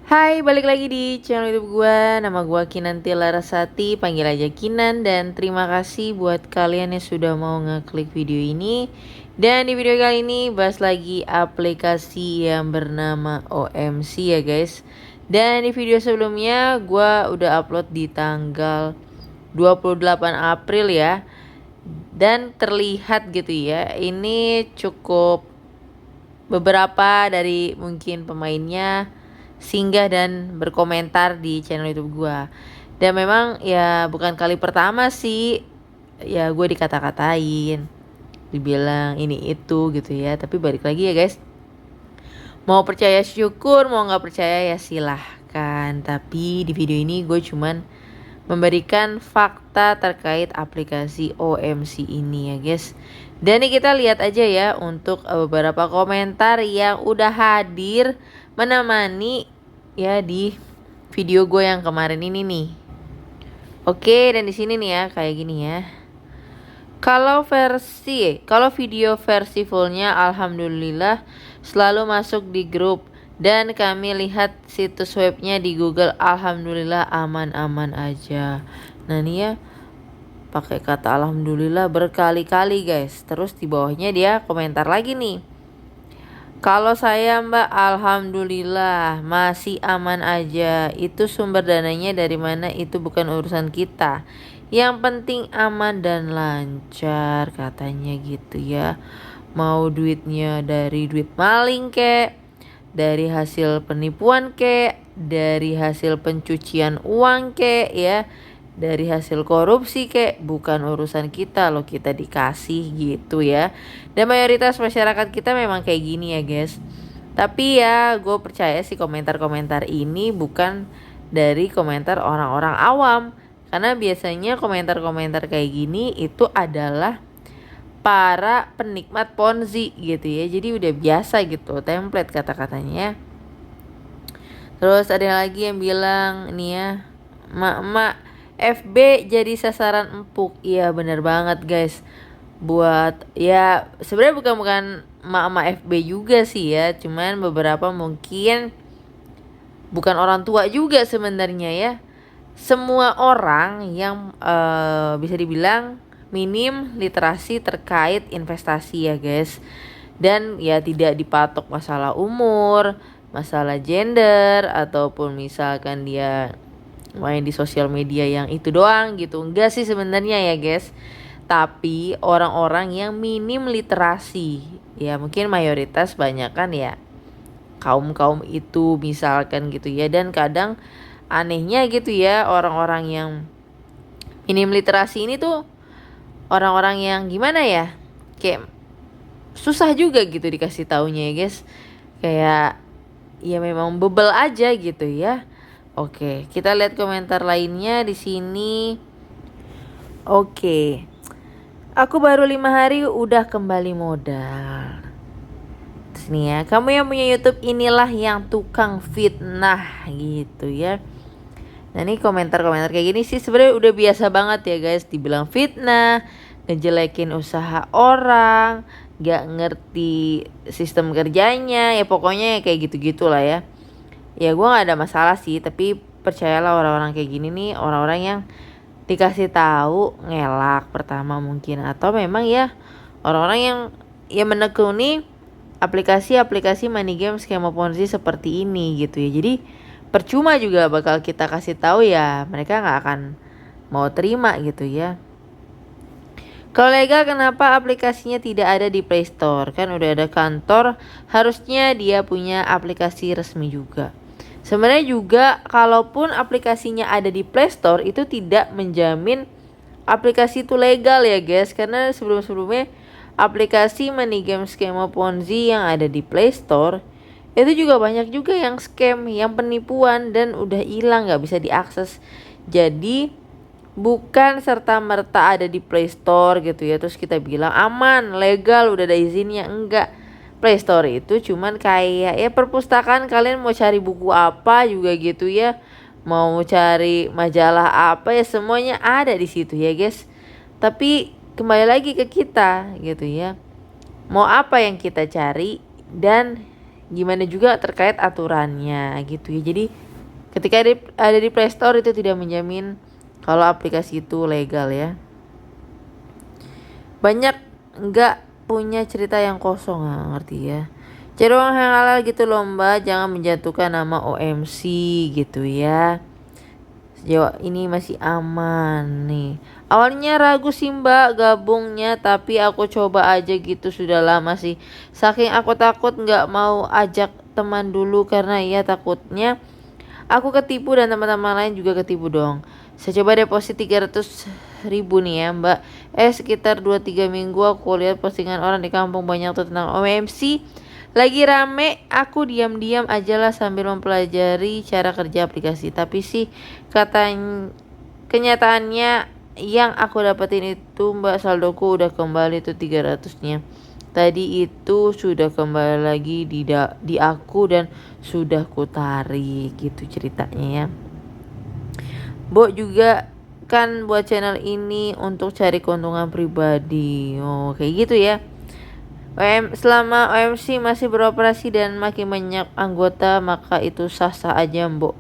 Hai, balik lagi di channel YouTube gua. Nama gua Kinanti Larasati, panggil aja Kinan. Dan terima kasih buat kalian yang sudah mau ngeklik video ini. Dan di video kali ini bahas lagi aplikasi yang bernama OMC ya guys. Dan di video sebelumnya gua udah upload di tanggal 28 April ya. Dan terlihat gitu ya, ini cukup beberapa dari mungkin pemainnya singgah dan berkomentar di channel YouTube gua. Dan memang ya bukan kali pertama sih ya gue dikata-katain, dibilang ini itu gitu ya. Tapi balik lagi ya guys, mau percaya syukur, mau nggak percaya ya silahkan. Tapi di video ini gue cuman memberikan fakta terkait aplikasi OMC ini ya guys. Dan ini kita lihat aja ya untuk beberapa komentar yang udah hadir menemani ya di video gue yang kemarin ini nih. Oke, dan di sini nih ya kayak gini ya. Kalau video versi fullnya alhamdulillah selalu masuk di grup, dan kami lihat situs webnya di Google alhamdulillah aman-aman aja. Nah nih ya, pakai kata alhamdulillah berkali-kali guys. Terus di bawahnya dia komentar lagi nih. Kalau saya mbak, alhamdulillah masih aman aja. Itu sumber dananya dari mana itu bukan urusan kita. Yang penting aman dan lancar katanya gitu ya. Mau duitnya dari duit maling kek, dari hasil penipuan kek, dari hasil pencucian uang kek ya, dari hasil korupsi kek, bukan urusan kita loh, kita dikasih gitu ya. Dan mayoritas masyarakat kita memang kayak gini ya guys. Tapi ya gue percaya sih komentar-komentar ini bukan dari komentar orang-orang awam. Karena biasanya komentar-komentar kayak gini itu adalah para penikmat Ponzi gitu ya. Jadi udah biasa gitu, template kata-katanya. Terus ada lagi yang bilang nih ya, emak-emak FB jadi sasaran empuk. Iya bener banget guys. Buat ya sebenarnya bukan emak-emak FB juga sih ya, cuman beberapa mungkin bukan orang tua juga sebenarnya ya. Semua orang yang bisa dibilang minim literasi terkait investasi ya guys. Dan ya tidak dipatok masalah umur, masalah gender, ataupun misalkan dia main di sosial media yang itu doang gitu. Enggak sih sebenarnya ya guys. Tapi orang-orang yang minim literasi, ya mungkin mayoritas banyak kan ya kaum-kaum itu misalkan gitu ya. Dan kadang anehnya gitu ya, orang-orang yang minim literasi ini tuh orang-orang yang gimana ya, kayak susah juga gitu dikasih taunya ya guys. Kayak ya memang bebel aja gitu ya. Oke, kita lihat komentar lainnya di sini. Oke. Aku baru 5 hari udah kembali modal. Terus nih ya, kamu yang punya YouTube inilah yang tukang fitnah gitu ya. Nah ini komentar-komentar kayak gini sih sebenarnya udah biasa banget ya guys. Dibilang fitnah, ngejelekin usaha orang, gak ngerti sistem kerjanya, ya pokoknya kayak gitu-gitu lah ya. Ya gue gak ada masalah sih, tapi percayalah orang-orang kayak gini nih orang-orang yang dikasih tahu ngelak pertama mungkin, atau memang ya orang-orang yang ya menekuni aplikasi-aplikasi money game skema Ponzi seperti ini gitu ya. Jadi percuma juga bakal kita kasih tahu ya, mereka nggak akan mau terima gitu ya. Kalau legal kenapa aplikasinya tidak ada di Play Store? Kan udah ada kantor, harusnya dia punya aplikasi resmi juga. Sebenarnya juga kalaupun aplikasinya ada di Play Store itu tidak menjamin aplikasi itu legal ya guys. Karena sebelum-sebelumnya aplikasi money game skema Ponzi yang ada di Play Store itu juga banyak juga yang scam, yang penipuan, dan udah hilang gak bisa diakses. Jadi bukan serta-merta ada di Play Store gitu ya terus kita bilang aman, legal, udah ada izinnya. Enggak. Play Store itu cuman kayak ya perpustakaan, kalian mau cari buku apa juga gitu ya, mau cari majalah apa ya semuanya ada di situ ya guys. Tapi kembali lagi ke kita gitu ya, mau apa yang kita cari dan gimana juga terkait aturannya gitu ya. Jadi ketika ada di Play Store itu tidak menjamin kalau aplikasi itu legal ya. Banyak nggak punya cerita yang kosong, nggak ngerti ya. Cari uang yang halal gitu loh mbak, jangan menjatuhkan nama OMC gitu ya. Sejauh ini masih aman nih. Awalnya ragu sih mbak gabungnya, tapi aku coba aja gitu, sudah lama sih. Saking aku takut nggak mau ajak teman dulu karena ya takutnya aku ketipu dan teman-teman lain juga ketipu dong. Saya coba deposit 300.000 nih ya mbak. Sekitar 2-3 minggu aku lihat postingan orang di kampung banyak tuh tentang OMC. Lagi rame, aku diam-diam aja lah sambil mempelajari cara kerja aplikasi. Tapi sih katanya, kenyataannya yang aku dapetin itu mbak, saldoku udah kembali tuh 300-nya. Tadi itu sudah kembali lagi di aku dan sudah kutarik gitu ceritanya ya. Bo juga kan buat channel ini untuk cari keuntungan pribadi. Oh, kayak gitu ya. Selama OMC masih beroperasi dan makin banyak anggota, maka itu sah-sah aja, Mbok.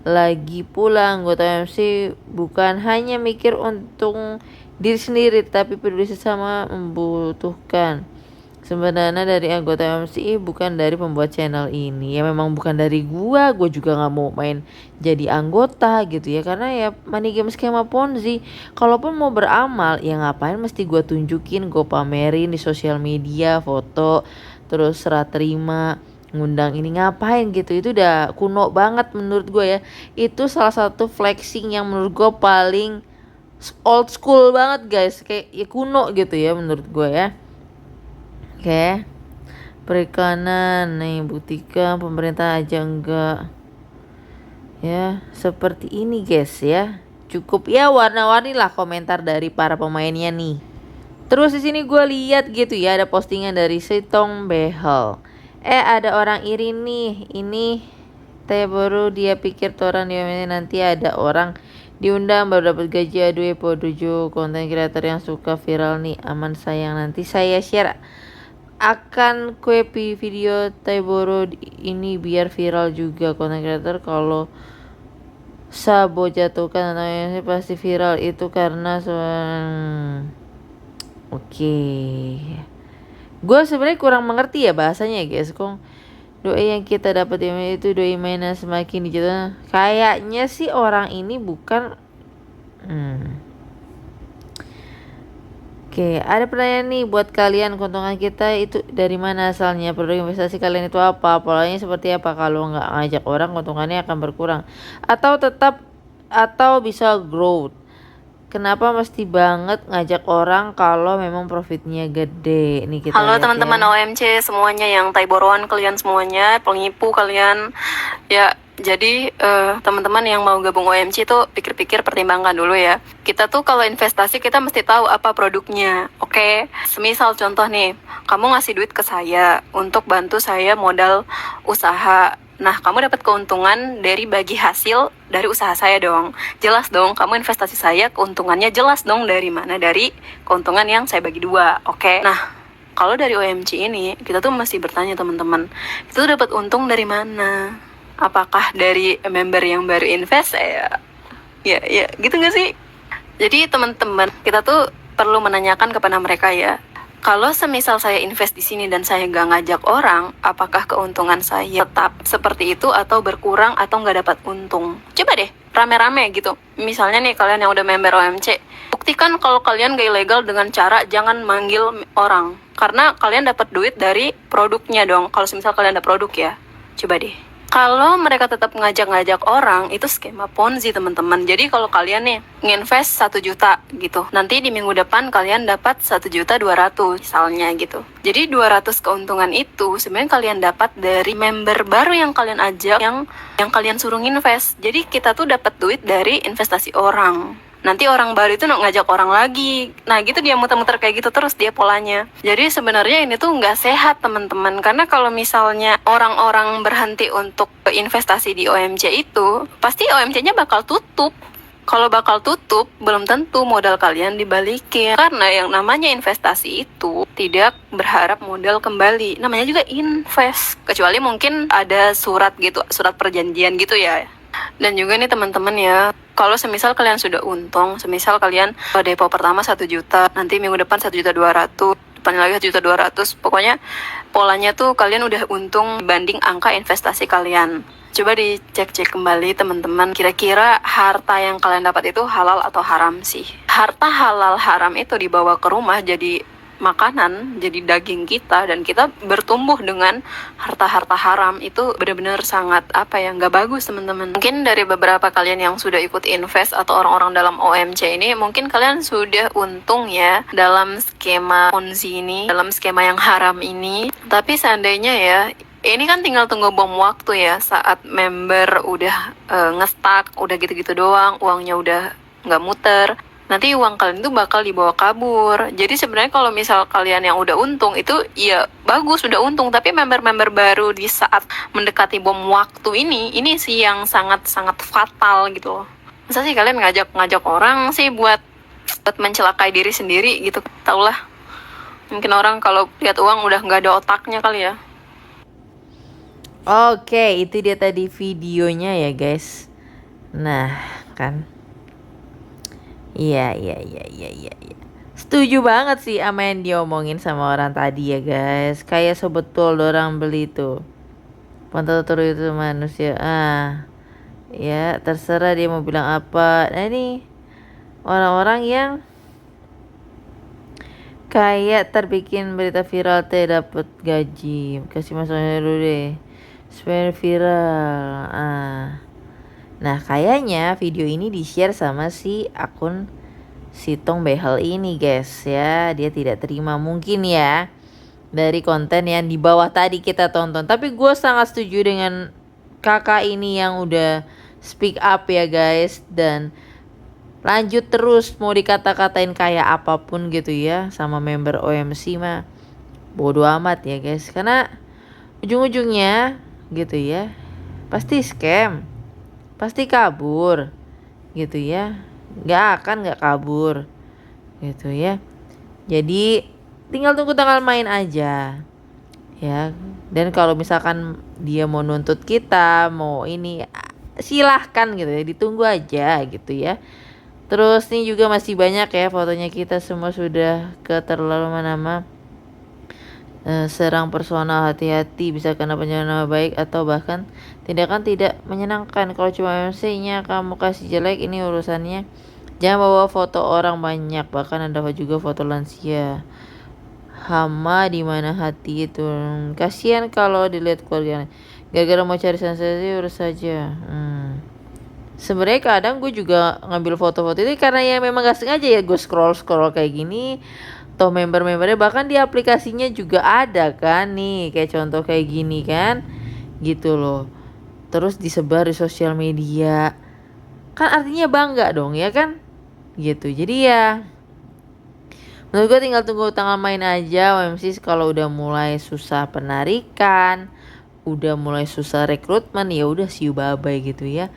Lagi pula anggota OMC bukan hanya mikir untung diri sendiri, tapi peduli sesama, membutuhkan. Sebenarnya dari anggota MCI bukan dari pembuat channel ini. Ya memang bukan dari gua juga nggak mau main jadi anggota gitu ya, karena ya money game skema Ponzi. Kalaupun mau beramal ya ngapain mesti gua tunjukin, gua pamerin di sosial media foto terus serah terima ngundang ini, ngapain gitu. Itu udah kuno banget menurut gua ya. Itu salah satu flexing yang menurut gua paling old school banget guys, kayak ya kuno gitu ya menurut gua ya. Oke, periklanan nih, buktikan pemerintah aja enggak ya, seperti ini guys ya. Cukup ya warna-warni lah komentar dari para pemainnya nih. Terus di sini gue lihat gitu ya, ada postingan dari Sitong Behel. Ada orang iri nih, ini teh baru dia pikir toran dia nanti ada orang diundang baru dapat gaji. Aduh podojo, konten kreator yang suka viral nih, aman sayang nanti saya share akan kue video Taiboro ini biar viral juga. Konten creator kalau Sabo jatuhkan atau pasti viral itu karena oke. Gue sebenarnya kurang mengerti ya bahasanya guys. Doi yang kita dapat itu doi mainan semakin dijatuhkan. Kayaknya sih orang ini bukan Oke, ada pertanyaan nih buat kalian, keuntungan kita itu dari mana asalnya? Produk investasi kalian itu apa? Polanya seperti apa? Kalau nggak ngajak orang, keuntungannya akan berkurang atau bisa growth. Kenapa mesti banget ngajak orang kalau memang profitnya gede? Nih kita Halo lihat teman-teman ya. OMC semuanya, yang Taiboroan kalian semuanya, penipu kalian ya. Jadi teman-teman yang mau gabung OMC itu pikir-pikir, pertimbangkan dulu ya. Kita tuh kalau investasi kita mesti tahu apa produknya, oke? Semisal contoh nih, kamu ngasih duit ke saya untuk bantu saya modal usaha. Nah, kamu dapat keuntungan dari bagi hasil dari usaha saya dong. Jelas dong, kamu investasi saya, keuntungannya jelas dong dari mana? Dari keuntungan yang saya bagi dua, oke? Nah, kalau dari OMC ini, kita tuh mesti bertanya teman-teman, itu dapat untung dari mana? Apakah dari member yang baru invest? Ya, gitu nggak sih? Jadi teman-teman, kita tuh perlu menanyakan kepada mereka ya. Kalau semisal saya invest di sini dan saya nggak ngajak orang, apakah keuntungan saya tetap seperti itu atau berkurang atau nggak dapat untung? Coba deh, rame-rame gitu. Misalnya nih kalian yang udah member OMC, buktikan kalau kalian nggak ilegal dengan cara jangan manggil orang. Karena kalian dapat duit dari produknya dong. Kalau semisal kalian ada produk ya, coba deh. Kalau mereka tetap ngajak-ngajak orang, itu skema Ponzi teman-teman. Jadi kalau kalian nih nginvest 1 juta gitu, nanti di minggu depan kalian dapat 1.200.000 misalnya gitu. Jadi 200 keuntungan itu sebenarnya kalian dapat dari member baru yang kalian ajak, yang kalian suruh nginvest. Jadi kita tuh dapat duit dari investasi orang. Nanti orang baru itu ngajak orang lagi. Nah gitu dia muter-muter kayak gitu terus dia polanya. Jadi sebenarnya ini tuh nggak sehat teman-teman. Karena kalau misalnya orang-orang berhenti untuk investasi di OMC itu, pasti OMC-nya bakal tutup. Kalau bakal tutup, belum tentu modal kalian dibalikin. Karena yang namanya investasi itu tidak berharap modal kembali. Namanya juga invest. Kecuali mungkin ada surat gitu, surat perjanjian gitu ya. Dan juga nih teman-teman ya, kalau semisal kalian sudah untung, semisal kalian depo pertama 1 juta, nanti minggu depan 1.200.000, depannya lagi 1.200.000, pokoknya polanya tuh kalian udah untung dibanding angka investasi kalian. Coba dicek-cek kembali teman-teman, kira-kira harta yang kalian dapat itu halal atau haram sih? Harta halal haram itu dibawa ke rumah jadi makanan, jadi daging kita, dan kita bertumbuh dengan harta-harta haram, itu benar-benar sangat nggak bagus teman-teman. Mungkin dari beberapa kalian yang sudah ikut invest atau orang-orang dalam OMC ini, mungkin kalian sudah untung ya dalam skema Ponzi ini, dalam skema yang haram ini. Tapi seandainya ya, ini kan tinggal tunggu bom waktu ya, saat member udah ngestak, udah gitu-gitu doang, uangnya udah nggak muter, nanti uang kalian itu bakal dibawa kabur. Jadi sebenarnya kalau misal kalian yang udah untung itu ya bagus, udah untung, tapi member-member baru di saat mendekati bom waktu ini sih yang sangat-sangat fatal gitu loh. Masa sih kalian ngajak orang sih buat mencelakai diri sendiri gitu, taulah. Mungkin orang kalau lihat uang udah nggak ada otaknya kali ya. Oke, itu dia tadi videonya ya guys. Nah, kan. Iya. Setuju banget sih sama yang diomongin sama orang tadi ya guys. Kayak sebetul orang beli tuh. Pantatur itu manusia. Ya terserah dia mau bilang apa. Nah ini orang-orang yang kayak terbikin berita viral teh dapat gaji. Kasih masuknya dulu deh. Supaya viral. Nah kayaknya video ini di-share sama si akun Sitong Behel ini guys ya. Dia tidak terima mungkin ya dari konten yang di bawah tadi kita tonton. Tapi gue sangat setuju dengan kakak ini yang udah speak up ya guys. Dan lanjut terus, mau dikata-katain kayak apapun gitu ya sama member OMC mah bodo amat ya guys. Karena ujung-ujungnya gitu ya, pasti scam, pasti kabur gitu ya, nggak kabur gitu ya. Jadi tinggal tunggu tanggal main aja ya. Dan kalau misalkan dia mau nuntut kita, mau ini, silahkan gitu ya, ditunggu aja gitu ya. Terus nih juga masih banyak ya fotonya kita semua sudah keterlaluan nama serang personal, hati-hati bisa kena pencemaran nama baik atau bahkan tindakan tidak menyenangkan. Kalau cuma MC-nya kamu kasih jelek, ini urusannya. Jangan bawa foto orang banyak, bahkan ada juga foto lansia. Hama di mana hati itu. Kasihan kalau dilihat keluarga. Gara-gara mau cari sensasi urus saja. Sebenarnya kadang gue juga ngambil foto-foto itu karena ya memang gak sengaja ya, gue scroll kayak gini. Toh member-membernya bahkan di aplikasinya juga ada kan nih, kayak contoh kayak gini kan gitu loh. Terus disebar di sosial media, kan artinya bangga dong ya kan gitu. Jadi ya menurut gue tinggal tunggu tanggal main aja. OMC kalau udah mulai susah penarikan, udah mulai susah rekrutmen, ya udah see you bye bye gitu ya.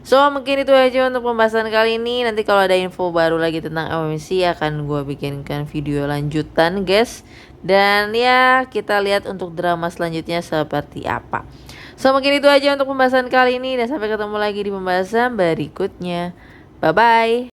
So mungkin itu aja untuk pembahasan kali ini. Nanti kalau ada info baru lagi tentang OMC akan gue bikinkan video lanjutan guys. Dan ya kita lihat untuk drama selanjutnya seperti apa. So mungkin itu aja untuk pembahasan kali ini, dan sampai ketemu lagi di pembahasan berikutnya. Bye bye.